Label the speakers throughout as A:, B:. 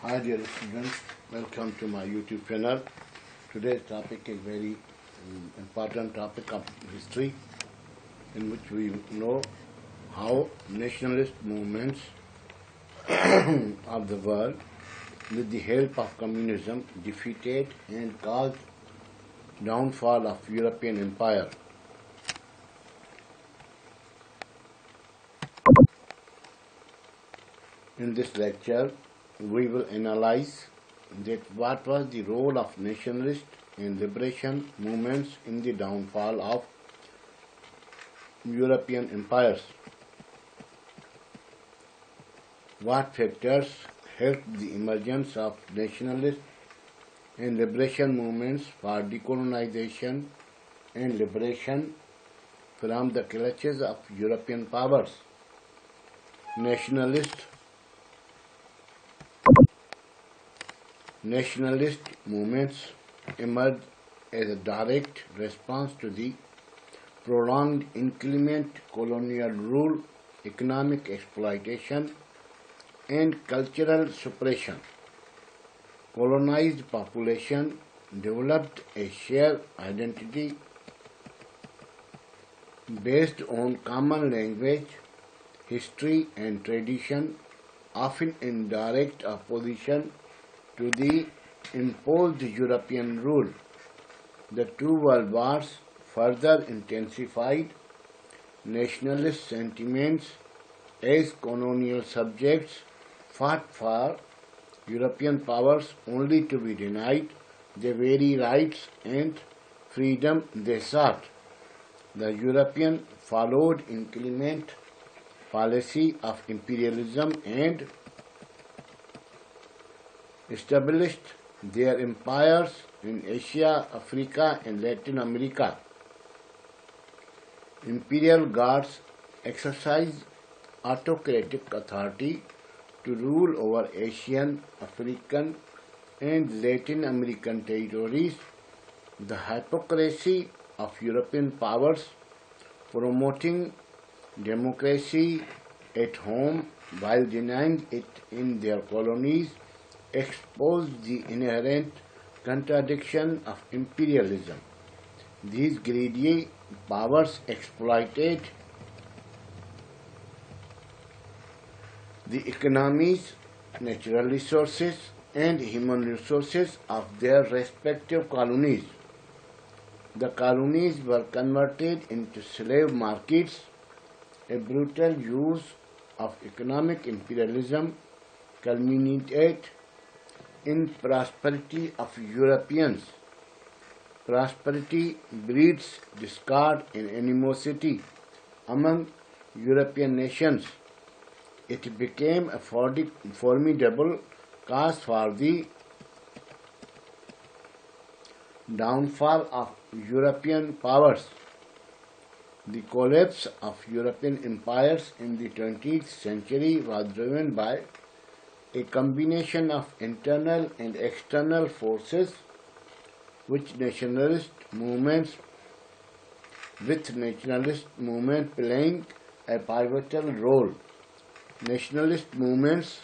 A: Hi dear students, welcome to my YouTube channel. Today's topic is very important topic of history, in which we know how nationalist movements of the world, with the help of communism, defeated and caused downfall of European empire. In this lecture, we will analyze that what was the role of nationalist and liberation movements in the downfall of European empires. What factors helped the emergence of nationalist and liberation movements for decolonization and liberation from the clutches of European powers. Nationalist movements emerged as a direct response to the prolonged inclement colonial rule, economic exploitation, and cultural suppression. Colonized population developed a shared identity based on common language, history, and tradition, often in direct opposition to the imposed European rule. The two world wars further intensified nationalist sentiments as colonial subjects fought for European powers only to be denied the very rights and freedom they sought. The European followed inclement policy of imperialism and established their empires in Asia, Africa, and Latin America. Imperial guards exercised autocratic authority to rule over Asian, African, and Latin American territories. The hypocrisy of European powers promoting democracy at home while denying it in their colonies exposed the inherent contradiction of imperialism. These greedy powers exploited the economies, natural resources, and human resources of their respective colonies. The colonies were converted into slave markets, a brutal use of economic imperialism culminated in prosperity of Europeans. Prosperity breeds discord and animosity among European nations. It became a formidable cause for the downfall of European powers. The collapse of European empires in the 20th century was driven by a combination of internal and external forces, with nationalist movement playing a pivotal role. Nationalist movements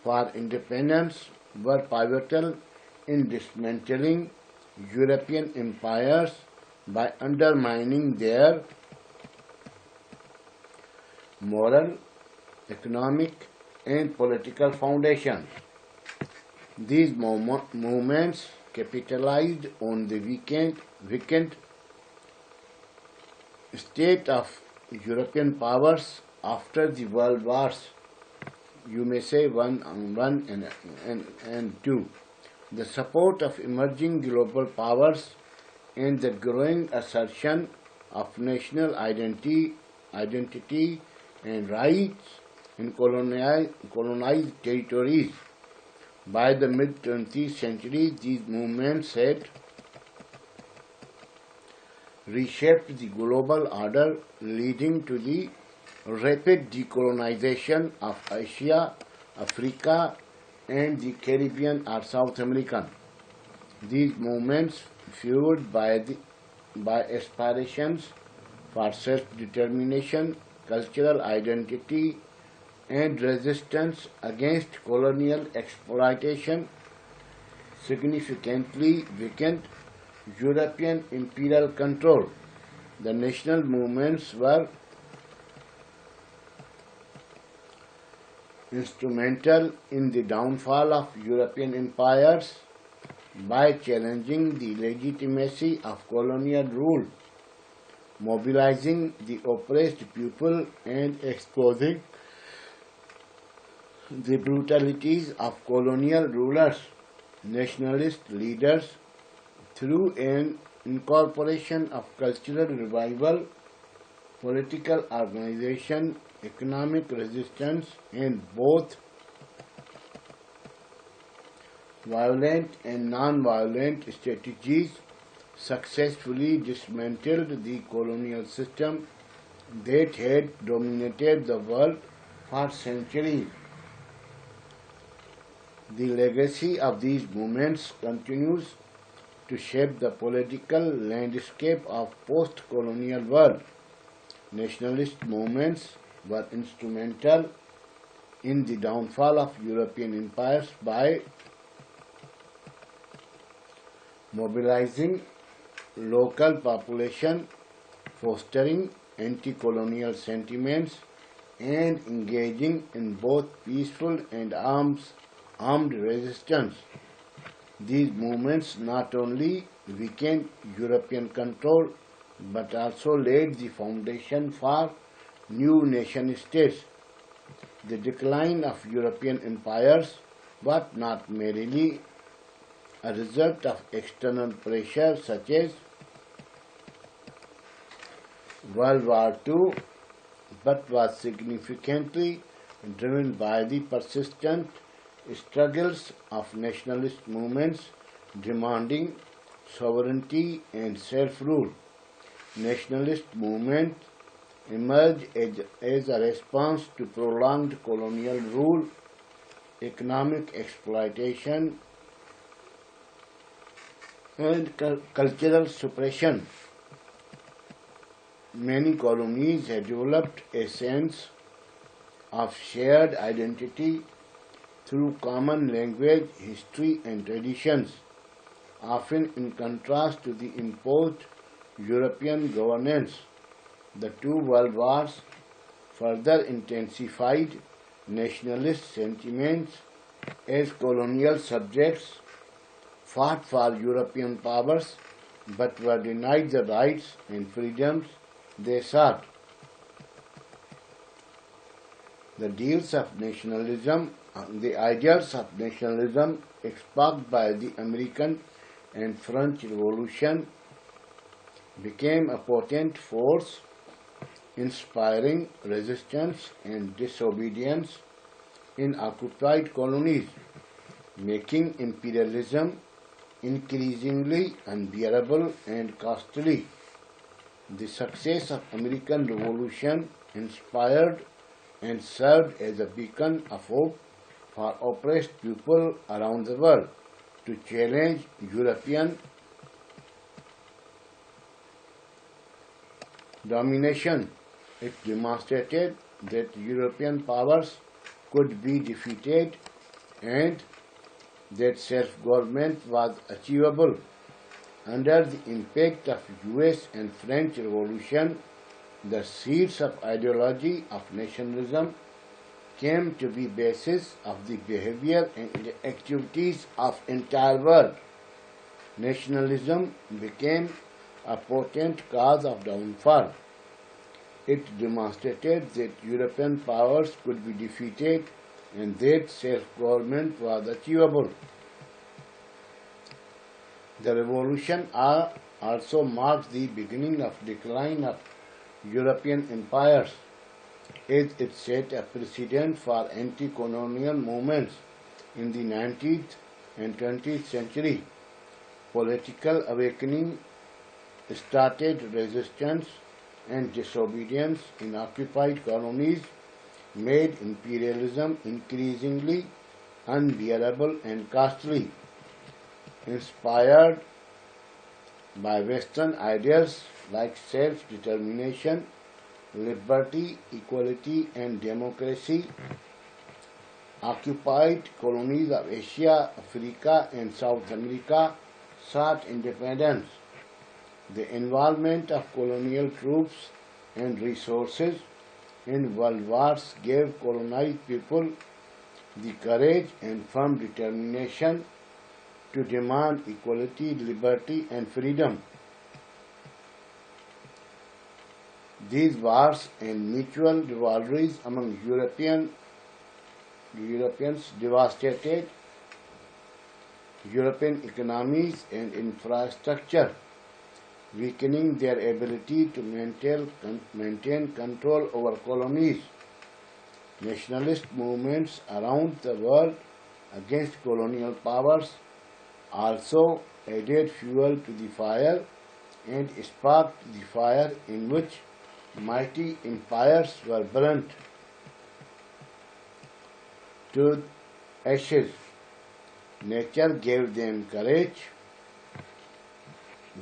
A: for independence were pivotal in dismantling European empires by undermining their moral, economic, and political foundations. These movements capitalized on the weakened state of European powers after the world wars, you may say one and two. The support of emerging global powers and the growing assertion of national identity and rights in colonized territories. By the mid-20th century, these movements had reshaped the global order, leading to the rapid decolonization of Asia, Africa, and the Caribbean or South America. These movements, fueled by aspirations for self-determination, cultural identity, and resistance against colonial exploitation significantly weakened European imperial control. The national movements were instrumental in the downfall of European empires by challenging the legitimacy of colonial rule, mobilizing the oppressed people, and exposing the brutalities of colonial rulers. Nationalist leaders, through an incorporation of cultural revival, political organization, economic resistance, and both violent and non-violent strategies, successfully dismantled the colonial system that had dominated the world for centuries. The legacy of these movements continues to shape the political landscape of post-colonial world. Nationalist movements were instrumental in the downfall of European empires by mobilizing local population, fostering anti-colonial sentiments, and engaging in both peaceful and armed resistance. These movements not only weakened European control but also laid the foundation for new nation-states. The decline of European empires was not merely a result of external pressure such as World War II, but was significantly driven by the persistent struggles of nationalist movements demanding sovereignty and self-rule. Nationalist movements emerged as a response to prolonged colonial rule, economic exploitation, and cultural suppression. Many colonies had developed a sense of shared identity through common language, history, and traditions, often in contrast to the imposed European governance. The two world wars further intensified nationalist sentiments as colonial subjects fought for European powers but were denied the rights and freedoms they sought. The ideals of nationalism sparked by the American and French Revolution became a potent force inspiring resistance and disobedience in occupied colonies, making imperialism increasingly unbearable and costly. The success of American Revolution inspired and served as a beacon of hope for oppressed people around the world to challenge European domination. It demonstrated that European powers could be defeated and that self-government was achievable. Under the impact of US and French Revolution, the seeds of ideology of nationalism came to be basis of the behavior and activities of entire world. Nationalism became a potent cause of downfall. It demonstrated that European powers could be defeated and that self-government was achievable. The revolution also marked the beginning of decline of European empires, as it set a precedent for anti-colonial movements in the 19th and 20th century. Political awakening started resistance and disobedience in occupied colonies, made imperialism increasingly unbearable and costly. Inspired by Western ideals like self-determination liberty, equality, and democracy. Occupied colonies of Asia, Africa, and South America sought independence. The involvement of colonial troops and resources in world wars gave colonized people the courage and firm determination to demand equality, liberty, and freedom. These wars and mutual rivalries among Europeans devastated European economies and infrastructure, weakening their ability to maintain control over colonies. Nationalist movements around the world against colonial powers also added fuel to the fire and sparked the fire in which mighty empires were burnt to ashes. Nature gave them courage,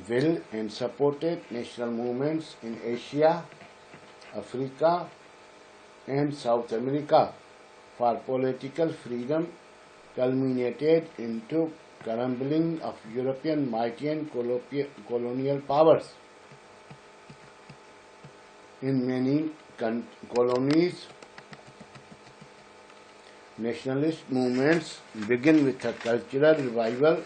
A: will, and supported national movements in Asia, Africa, and South America for political freedom, culminated into crumbling of European mighty and colonial powers. In many colonies, nationalist movements begin with a cultural revival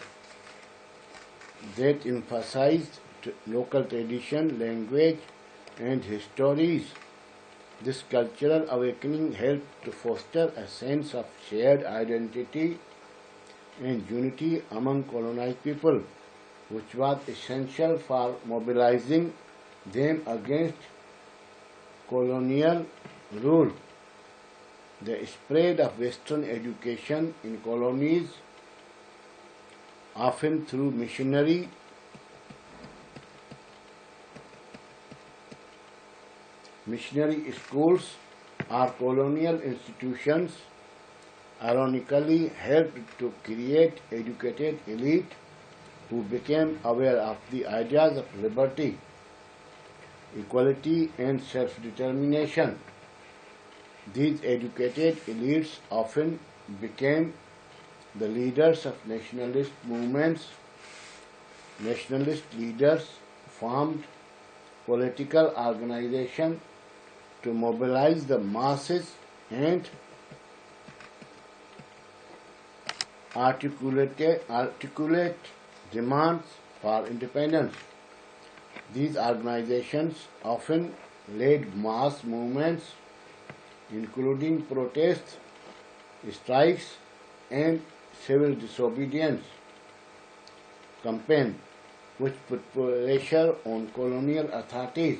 A: that emphasized local tradition, language, and histories. This cultural awakening helped to foster a sense of shared identity and unity among colonized people, which was essential for mobilizing them against colonial rule. The spread of Western education in colonies, often through missionary schools or colonial institutions, ironically helped to create educated elite who became aware of the ideas of liberty, equality, and self-determination. These educated elites often became the leaders of nationalist movements. Nationalist leaders formed political organizations to mobilize the masses and articulate demands for independence. These organizations often led mass movements, including protests, strikes, and civil disobedience campaigns, which put pressure on colonial authorities.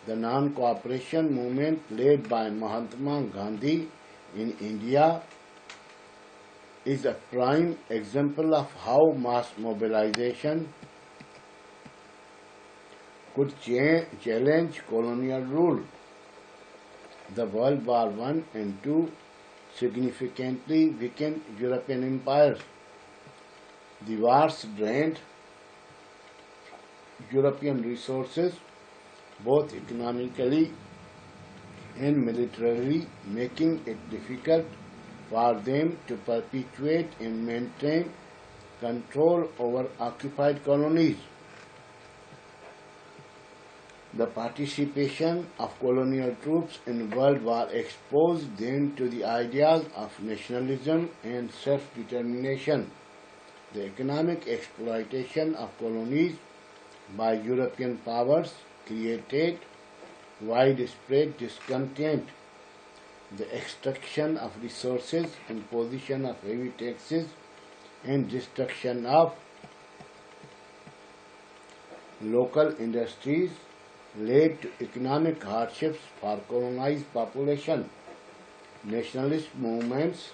A: The non-cooperation movement led by Mahatma Gandhi in India is a prime example of how mass mobilization could challenge colonial rule. The World War I and II significantly weakened European empires. The wars drained European resources, both economically and militarily, making it difficult for them to perpetuate and maintain control over occupied colonies. The participation of colonial troops in World War exposed them to the ideas of nationalism and self-determination. The economic exploitation of colonies by European powers created widespread discontent. The extraction of resources, imposition of heavy taxes, and destruction of local industries led to economic hardships for colonized population. Nationalist movements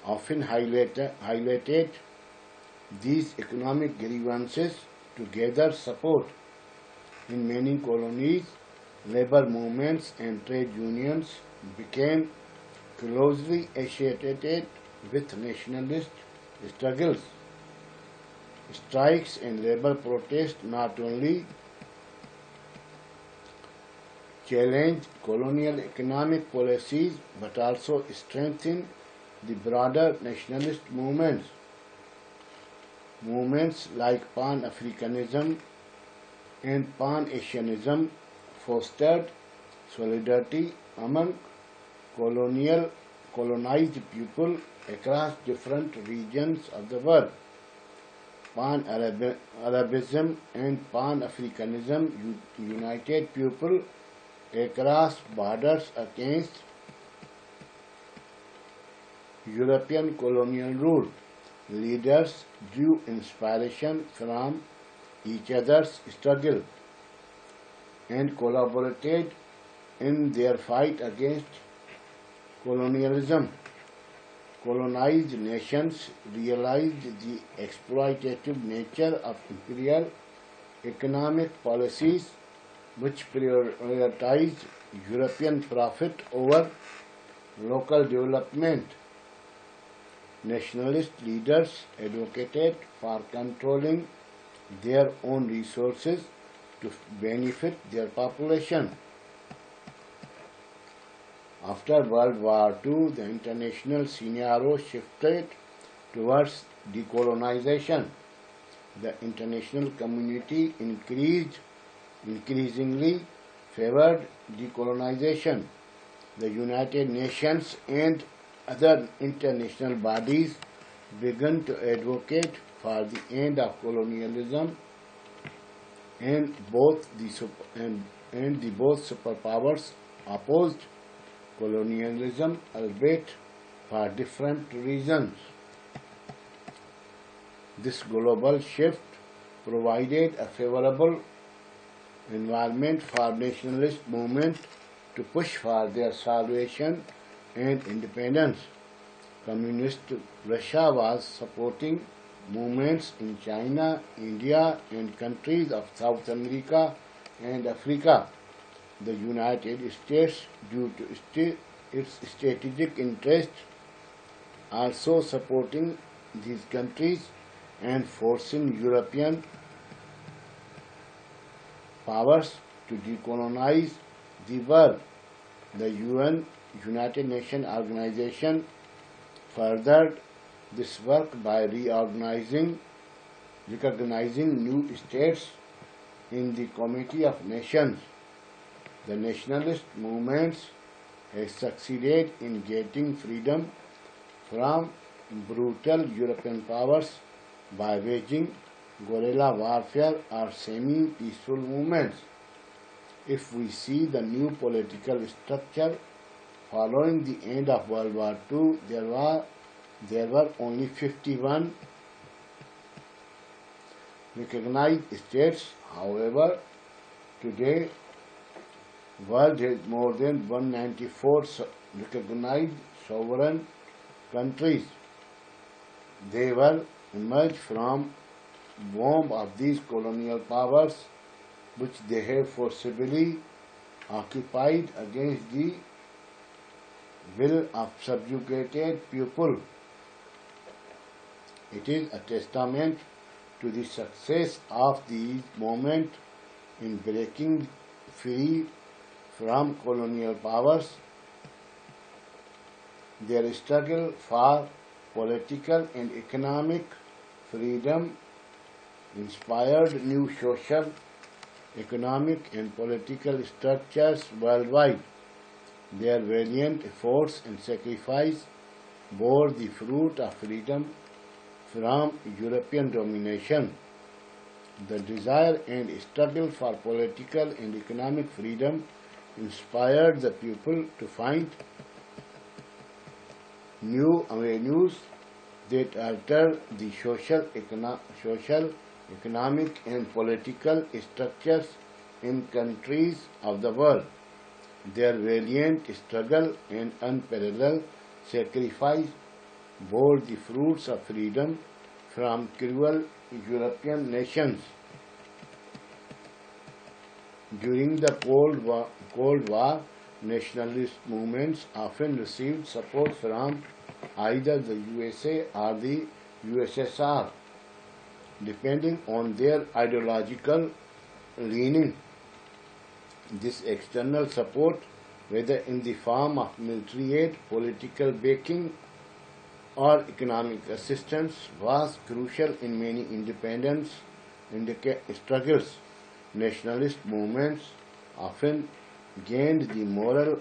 A: often highlighted these economic grievances to gather support. In many colonies, labor movements and trade unions became closely associated with nationalist struggles. Strikes and labor protests not only challenge colonial economic policies but also strengthen the broader nationalist movements. Movements like Pan-Africanism and Pan-Asianism fostered solidarity among colonized people across different regions of the world. Pan-Arabism and Pan-Africanism united people across borders against European colonial rule. Leaders drew inspiration from each other's struggle and collaborated in their fight against colonialism. Colonized nations realized the exploitative nature of imperial economic policies which prioritized European profit over local development. Nationalist leaders advocated for controlling their own resources to benefit their population. After World War II, the international scenario shifted towards decolonization. The international community increasingly favored decolonization. The United Nations and other international bodies began to advocate for the end of colonialism, and both superpowers opposed colonialism, albeit for different reasons. This global shift provided a favorable environment for nationalist movements to push for their salvation and independence. Communist Russia was supporting movements in China, India, and countries of South America and Africa. The United States, due to its strategic interests, also supporting these countries and forcing European powers to decolonize the world. The United Nations Organization furthered this work by recognizing new states in the Committee of Nations. The nationalist movements have succeeded in getting freedom from brutal European powers by waging guerrilla warfare or semi-peaceful movements. If we see the new political structure following the end of World War II, there were only 51 recognized states. However, today the world has more than 194 recognized sovereign countries. They were emerged from the womb of these colonial powers, which they have forcibly occupied against the will of subjugated people. It is a testament to the success of these movements in breaking free from colonial powers. Their struggle for political and economic freedom inspired new social, economic, and political structures worldwide. Their valiant efforts and sacrifice bore the fruit of freedom from European domination. The desire and struggle for political and economic freedom inspired the people to find new avenues that alter the social, economic, and political structures in countries of the world. Their valiant struggle and unparalleled sacrifice bore the fruits of freedom from cruel European nations. During the Cold War, nationalist movements often received support from either the USA or the USSR, depending on their ideological leaning. This external support, whether in the form of military aid, political backing, or economic assistance, was crucial in many independence struggles. Nationalist movements often gained the moral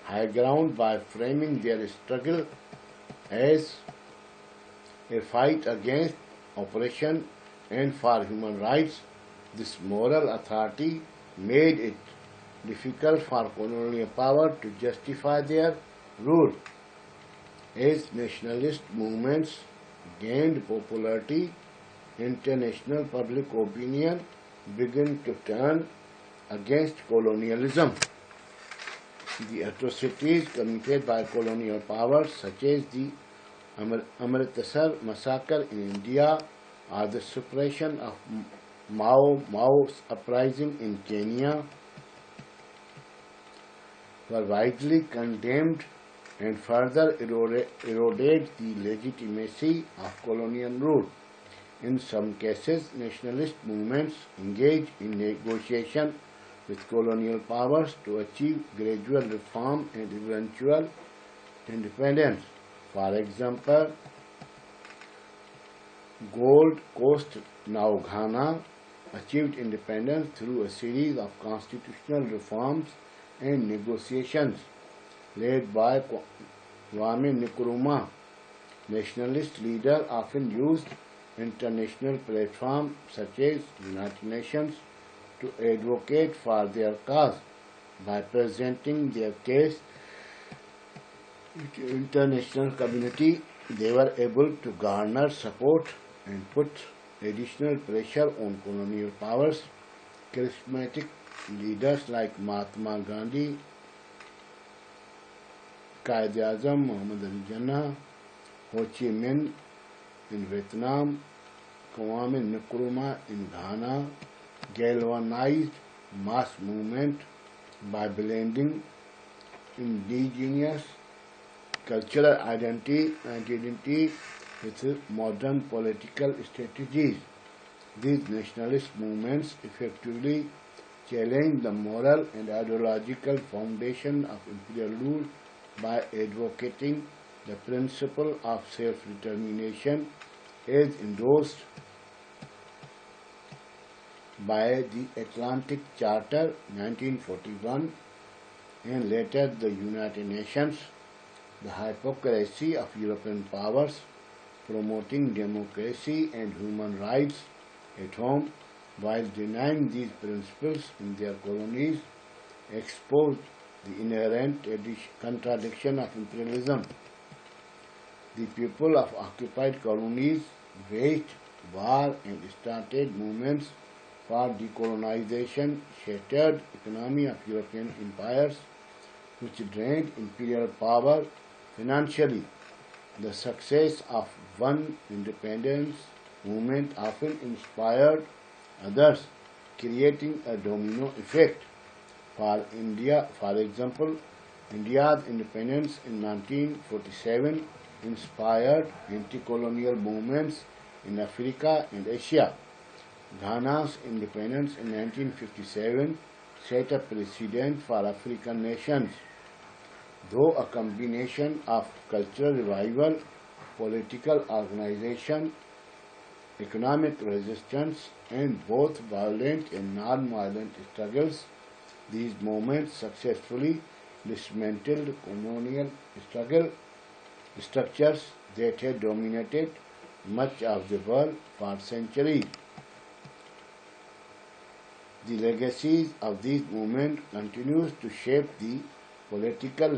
A: high ground by framing their struggle as a fight against oppression and for human rights. This moral authority made it difficult for colonial power to justify their rule. As nationalist movements gained popularity, international public opinion began to turn against colonialism. The atrocities committed by colonial powers, such as the Amritsar massacre in India or the suppression of Mao's uprising in Kenya, were widely condemned and further eroded the legitimacy of colonial rule. In some cases, nationalist movements engaged in negotiation with colonial powers to achieve gradual reform and eventual independence. For example, Gold Coast, now Ghana, achieved independence through a series of constitutional reforms and negotiations led by Kwame Nkrumah. Nationalist leaders often used international platforms such as United Nations to advocate for their cause. By presenting their case to the international community, they were able to garner support and put additional pressure on colonial powers. Charismatic leaders like Mahatma Gandhi, Quaid-e-Azam Muhammad Ali Jinnah, Ho Chi Minh in Vietnam, Kwame Nkrumah in Ghana, galvanized mass movement by blending indigenous cultural identity with modern political strategies. These nationalist movements effectively challenged the moral and ideological foundation of imperial rule by advocating the principle of self-determination as endorsed by the Atlantic Charter 1941 and later the United Nations. The hypocrisy of European powers promoting democracy and human rights at home while denying these principles in their colonies exposed the inherent contradiction of imperialism. The people of occupied colonies waged war and started movements for decolonization, shattered economy of European empires, which drained imperial power financially. The success of one independence movement often inspired others, creating a domino effect. For example, India's independence in 1947 inspired anti-colonial movements in Africa and Asia. Ghana's independence in 1957 set a precedent for African nations. Though a combination of cultural revival, political organization, economic resistance, and both violent and non-violent struggles, these movements successfully dismantled colonial structures that had dominated much of the world for centuries. The legacies of these movements continues to shape the political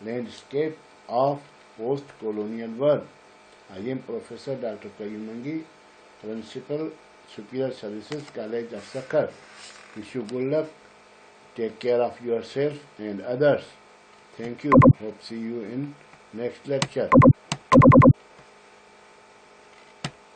A: landscape of post-colonial world. I am Professor Dr. Qayum Mangi, Principal, Superior Services College of Sakkar. Wish you good luck. Take care of yourself and others. Thank you. Hope see you in next lecture.